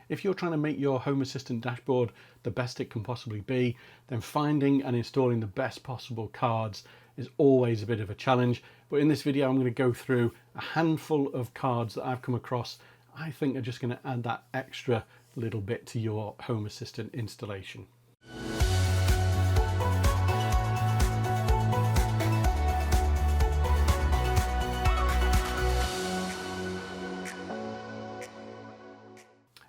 if you're trying to make your Home Assistant dashboard the best it can possibly be, then finding and installing the best possible cards is always a bit of a challenge. But in this video, I'm going to go through a handful of cards that I've come across I think are just going to add that extra little bit to your Home Assistant installation.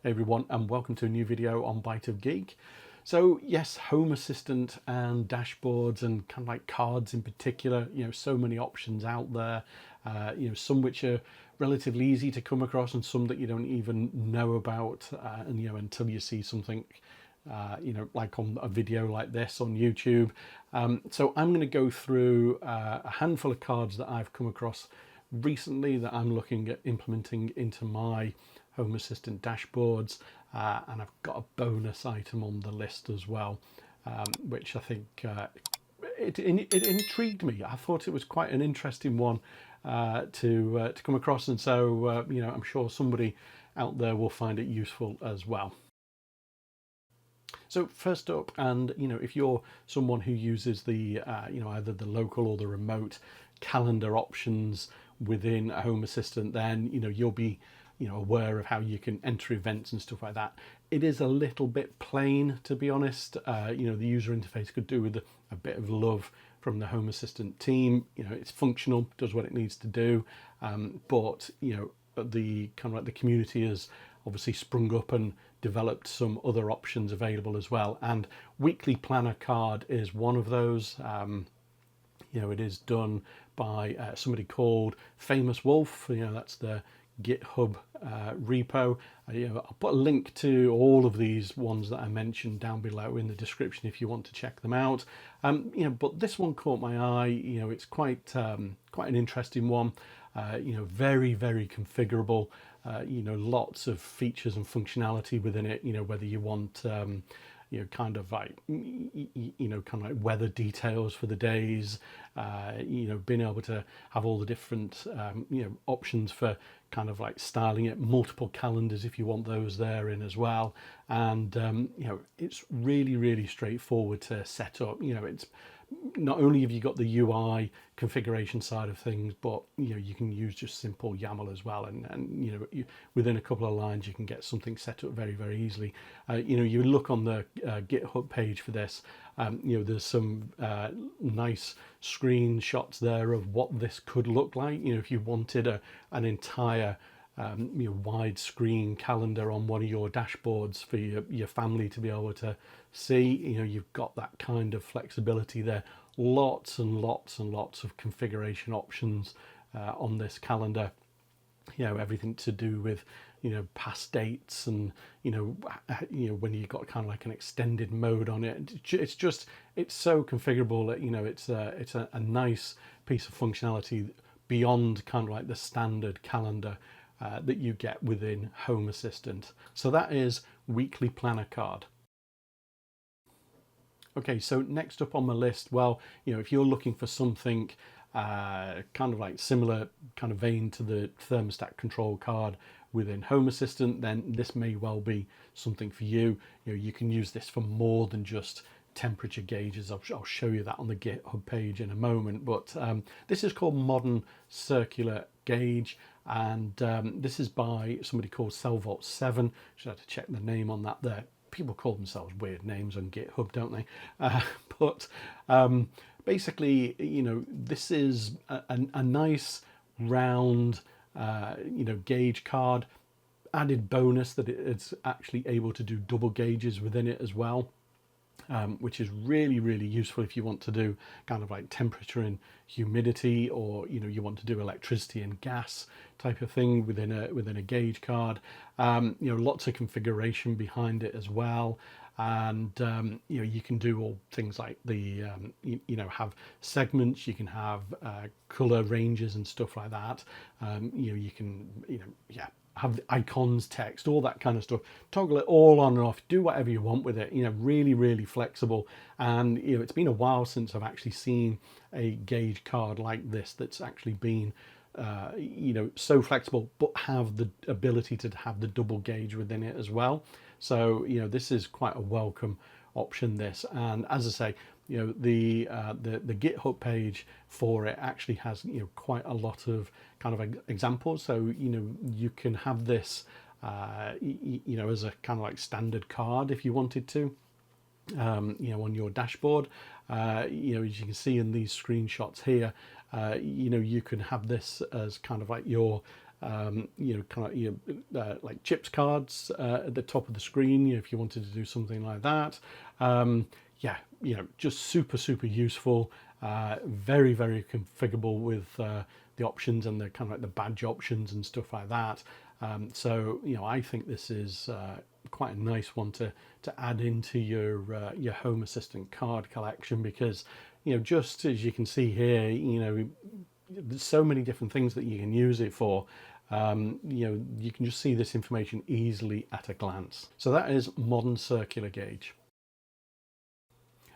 Hey everyone, and welcome to a new video on Bite of Geek. So yes, Home Assistant and dashboards and kind of like cards in particular, so many options out there, some which are relatively easy to come across and some that you don't even know about, and until you see something like on a video like this on YouTube. So I'm going to go through a handful of cards that I've come across recently that I'm looking at implementing into my Home Assistant dashboards, and I've got a bonus item on the list as well, which I think it intrigued me. I thought it was quite an interesting one to come across, and so I'm sure somebody out there will find it useful as well. So first up, and if you're someone who uses the either the local or the remote calendar options within a Home Assistant, then you'll be aware of how you can enter events and stuff like that. It is a little bit plain, to be honest. The user interface could do with a bit of love from the Home Assistant team. It's functional, does what it needs to do, but the kind of like the community has obviously sprung up and developed some other options available as well, and weekly planner card is one of those. It is done by somebody called Famous Wolf. That's the GitHub repo. I'll put a link to all of these ones that I mentioned down below in the description if you want to check them out. But this one caught my eye. It's quite an interesting one. Very, very configurable. Lots of features and functionality within it. Whether you want kind of like weather details for the days, being able to have all the different options for kind of like styling it, multiple calendars if you want those there in as well, and it's really, really straightforward to set up. It's not only have you got the UI configuration side of things, but you can use just simple YAML as well, and within a couple of lines you can get something set up very, very easily. You look on the GitHub page for this, there's some nice screenshots there of what this could look like. If you wanted an entire widescreen calendar on one of your dashboards for your family to be able to see, you've got that kind of flexibility there. Lots and lots and lots of configuration options on this calendar. Everything to do with past dates, and when you've got kind of like an extended mode on it. It's so configurable that it's a nice piece of functionality beyond kind of like the standard calendar that you get within Home Assistant. So that is weekly planner card. Okay, so next up on my list, well, if you're looking for something kind of like similar kind of vein to the thermostat control card within Home Assistant, then this may well be something for you. You can use this for more than just temperature gauges. I'll show you that on the GitHub page in a moment, but this is called Modern Circular Gauge, and this is by somebody called Cellvault7. Should have to check the name on that there. People call themselves weird names on GitHub, don't they? But basically, this is a nice round, gauge card. Added bonus that it's actually able to do double gauges within it as well, which is really, really useful if you want to do kind of like temperature and humidity, or you want to do electricity and gas type of thing within a gauge card. Lots of configuration behind it as well, and you can do all things like the have segments, you can have color ranges and stuff like that. You can have icons, text, all that kind of stuff. Toggle it all on and off, do whatever you want with it. Really, really flexible. And it's been a while since I've actually seen a gauge card like this that's actually been you know, so flexible, but have the ability to have the double gauge within it as well. So, you know, this is quite a welcome option, this. And as I say, you know, the GitHub page for it actually has, you know, quite a lot of kind of examples. So, you know, you can have this, you know, as a kind of like standard card if you wanted to. You know, on your dashboard, you know, as you can see in these screenshots here, you know, you can have this as kind of like your, you know, kind of, you know, like chips cards at the top of the screen, you know, if you wanted to do something like that. Yeah, you know, just super useful, very configurable with the options and the kind of like the badge options and stuff like that. So, you know, I think this is quite a nice one to add into your Home Assistant card collection, because, you know, just as you can see here, you know, there's so many different things that you can use it for. You know, you can just see this information easily at a glance. So that is modern circular gauge.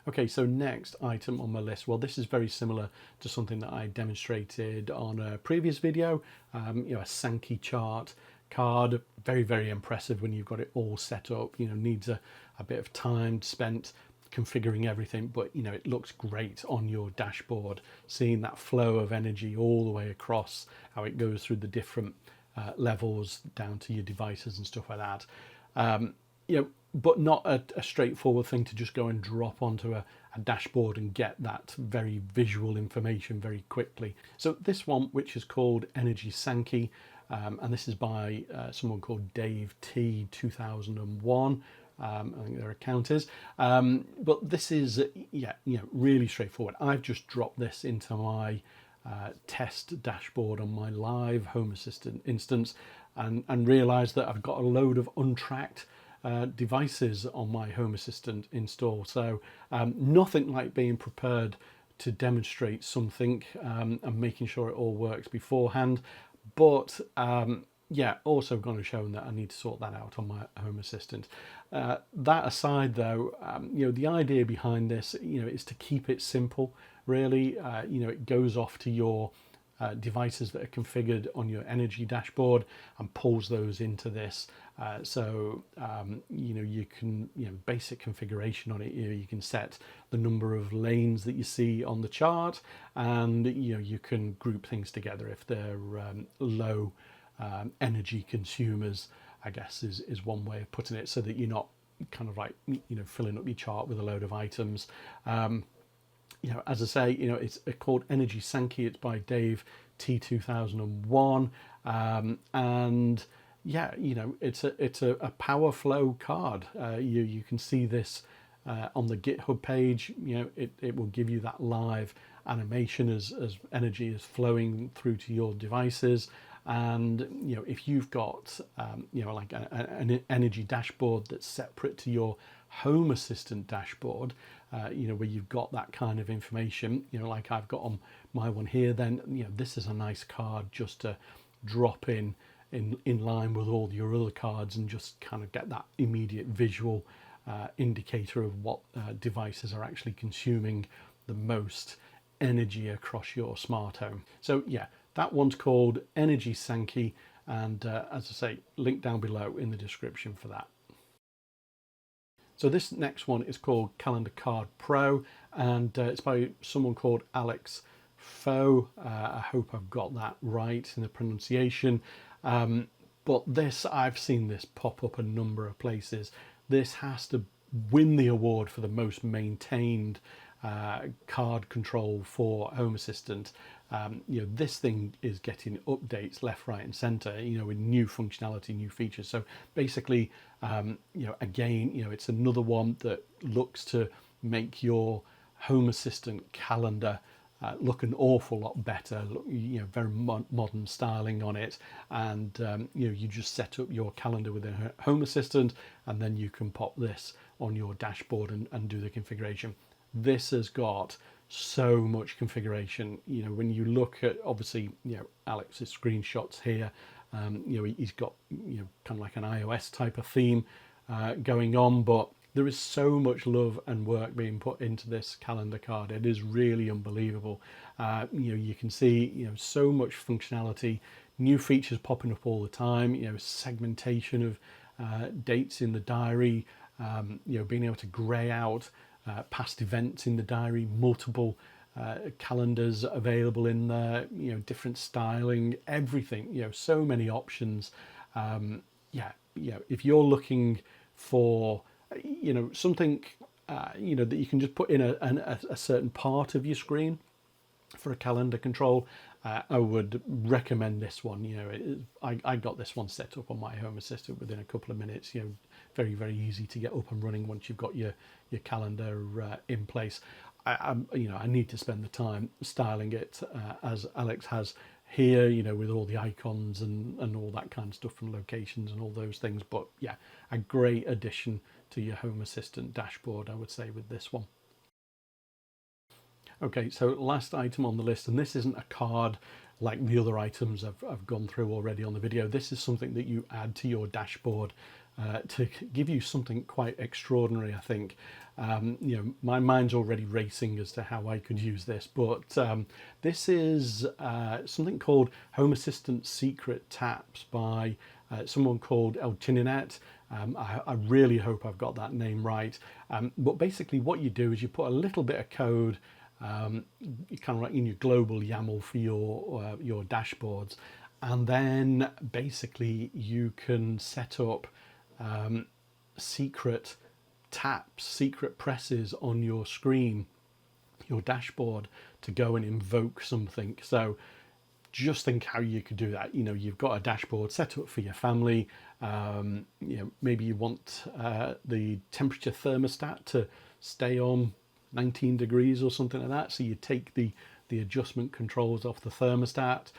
Okay, so next item on my list, well, this is very similar to something that I demonstrated on a previous video. You know, a Sankey chart card, very impressive when you've got it all set up. You know, needs a bit of time spent configuring everything, but, you know, it looks great on your dashboard, seeing that flow of energy all the way across, how it goes through the different levels down to your devices and stuff like that. You know, but not a straightforward thing to just go and drop onto a dashboard and get that very visual information very quickly. So this one, which is called Energy Sankey, and this is by someone called Dave T 2001. I think their account is, but this is, yeah, you know, really straightforward. I've just dropped this into my test dashboard on my live Home Assistant instance, and realized that I've got a load of untracked devices on my Home Assistant install. So nothing like being prepared to demonstrate something and making sure it all works beforehand, but yeah, also going to show that I need to sort that out on my Home Assistant. That aside, though, you know, the idea behind this, you know, is to keep it simple. Really, you know, it goes off to your devices that are configured on your energy dashboard and pulls those into this. So you know, you can, you know, basic configuration on it. You can set the number of lanes that you see on the chart, and, you know, you can group things together if they're low energy consumers, I guess is one way of putting it, so that you're not kind of like, you know, filling up your chart with a load of items. You know, as I say, you know, it's called Energy Sankey. It's by Dave T 2001, and yeah, you know, it's a power flow card. You can see this on the GitHub page. You know, it will give you that live animation as energy is flowing through to your devices. And, you know, if you've got you know, like an energy dashboard that's separate to your Home Assistant dashboard, you know, where you've got that kind of information, you know, like I've got on my one here, then, you know, this is a nice card just to drop in line with all your other cards and just kind of get that immediate visual indicator of what devices are actually consuming the most energy across your smart home. So yeah, that one's called Energy Sankey, and as I say, link down below in the description for that. So this next one is called Calendar Card Pro, and it's by someone called Alex Foe. I hope I've got that right in the pronunciation. But this, I've seen this pop up a number of places. This has to win the award for the most maintained card control for Home Assistant. You know, this thing is getting updates left, right, and center, you know, with new functionality, new features. So basically, you know, again, you know, it's another one that looks to make your Home Assistant calendar look an awful lot better. Look, you know, very modern styling on it, and you know, you just set up your calendar within Home Assistant, and then you can pop this on your dashboard and do the configuration. This has got so much configuration. You know, when you look at, obviously, you know, Alex's screenshots here, you know, he's got, you know, kind of like an iOS type of theme going on, but there is so much love and work being put into this calendar card. It is really unbelievable. You can see so much functionality, new features popping up all the time. Segmentation of dates in the diary. Being able to grey out past events in the diary, multiple calendars available in there, different styling, everything, so many options. If you're looking for, something, that you can just put in a certain part of your screen for a calendar control, I would recommend this one. I got this one set up on my Home Assistant within a couple of minutes. Very, very easy to get up and running once you've got your calendar in place. I need to spend the time styling it as Alex has here, with all the icons and all that kind of stuff and locations and all those things. But yeah, a great addition to your Home Assistant dashboard, I would say, with this one. Okay, so last item on the list, and this isn't a card like the other items I've gone through already on the video. This is something that you add to your dashboard to give you something quite extraordinary, I think. My mind's already racing as to how I could use this, but this is something called Home Assistant Secret Taps by someone called El Chininet. I really hope I've got that name right. But basically what you do is you put a little bit of code kind of like in your global YAML for your dashboards, and then basically you can set up secret taps, secret presses on your screen, your dashboard, to go and invoke something. So just think how you could do that. You've got a dashboard set up for your family. Maybe you want the temperature thermostat to stay on 19 degrees or something like that. So you take the adjustment controls off the thermostat,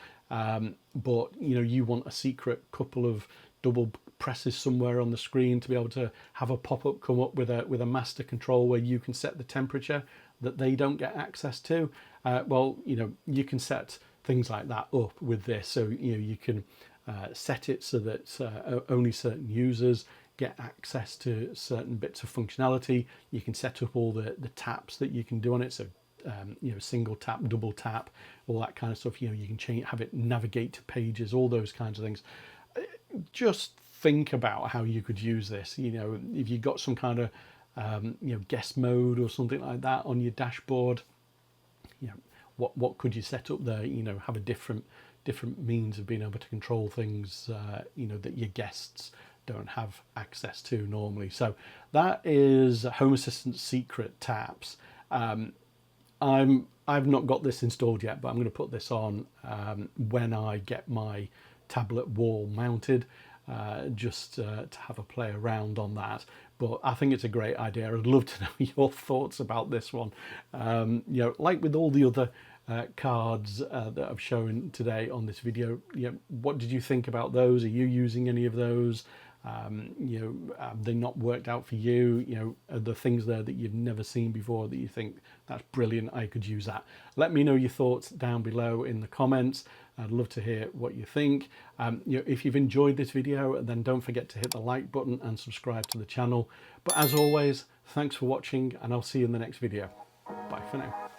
but you want a secret couple of double presses somewhere on the screen to be able to have a pop-up come up with a master control where you can set the temperature that they don't get access to. You can set things like that up with this. So you can set it so that only certain users get access to certain bits of functionality. You can set up all the taps that you can do on it. So single tap, double tap, all that kind of stuff. You can have it navigate to pages, all those kinds of things. Just think about how you could use this. If you got some kind of guest mode or something like that on your dashboard, what could you set up there? Have a different means of being able to control things that your guests don't have access to normally. So that is Home Assistant Secret Taps. I've not got this installed yet, but I'm going to put this on when I get my tablet wall mounted, just to have a play around on that. But I think it's a great idea. I'd love to know your thoughts about this one. Like with all the other cards that I've shown today on this video, what did you think about those? Are you using any of those? Have they not worked out for you? Are there things there that you've never seen before that you think that's brilliant, I could use that? Let me know your thoughts down below in the comments. I'd love to hear what you think. If you've enjoyed this video, then don't forget to hit the like button and subscribe to the channel. But as always, thanks for watching, and I'll see you in the next video. Bye for now.